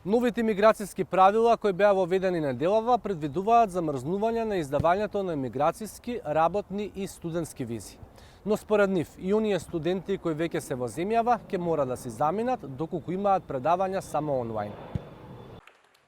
Новите миграцијски правила кои беа воведени неделава предвидуваат замрзнување на издавањето на миграцијски, работни и студентски визи. Но според нив и оние студенти кои веќе се во земјава ќе мора да се заминат доколку имаат предавања само онлайн.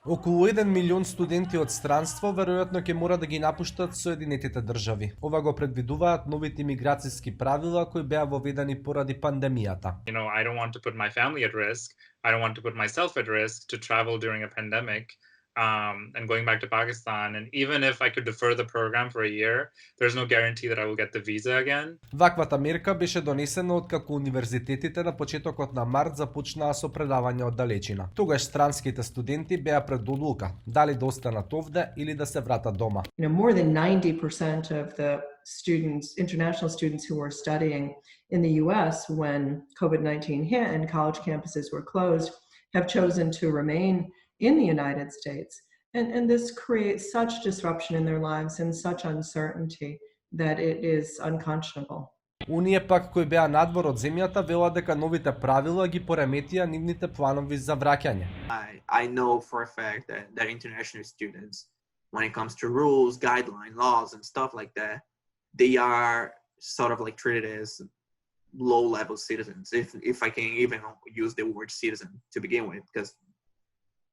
Околу 1 милион студенти од странство веројатно ќе мора да ги напуштат Соединетите држави. Ова го предвидуваат новите миграцијски правила кои беа воведени поради пандемијата. I don't want to put my family at risk. I don't want to put myself at risk to travel during a pandemic and going back to Pakistan. And even if I could defer the program for a year, there's no guarantee that I will get the visa again. Ваквата мерка беше донесена откако универзитетите на почетокот на март започнаа со предавање од далечина. Тогаш странските студенти беа пред одлука дали да останат овде или да се вратат дома. More than 90% of the students, international students who were studying in the US when COVID-19 hit and college campuses were closed have chosen to remain in the United States. And this creates such disruption in their lives and such uncertainty that it is unconscionable. Оние пак кои беа надвор од земјата велат дека новите правила ги пореметија нивните планови за враќање. I know for a fact that international students, when it comes to rules, guidelines, laws, and stuff like that, they are sort of like treated as low-level citizens, if I can even use the word citizen to begin with, because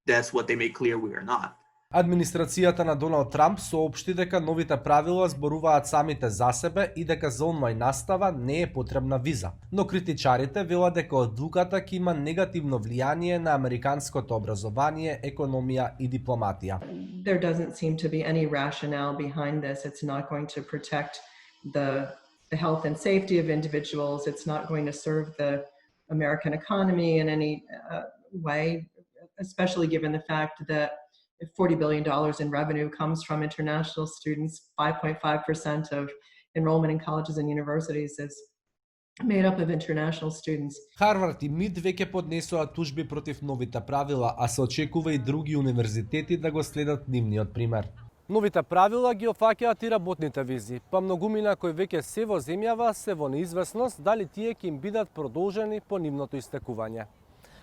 that's what they make clear we are not. Администрацијата на Доналд Трамп соопшти дека новите правила зборуваат самите за себе и дека за онлайн настава не е потребна виза. Но критичарите велат дека одлуката ќе има негативно влијание на американското образование, економија и дипломатија. There doesn't seem to be any rationale behind this. It's not going to protect the health and safety of individuals. It's not going to serve the American economy in any way, especially given the fact that $40 billion in revenue comes from international students. 5.5% of enrollment in colleges and universities is made up of international students. Харвард и МИД веќе поднесоа тужби против новите правила, а се очекува и други универзитети да го следат нивниот пример. Новите правила ги офаќаат и работните визи, па многумина кои веќе се во земјава се во неизвестност дали тие ќе им бидат продолжени по нивното истекување.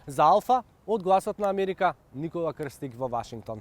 За Алфа, од Гласот на Америка, Никола Крстик во Вашингтон.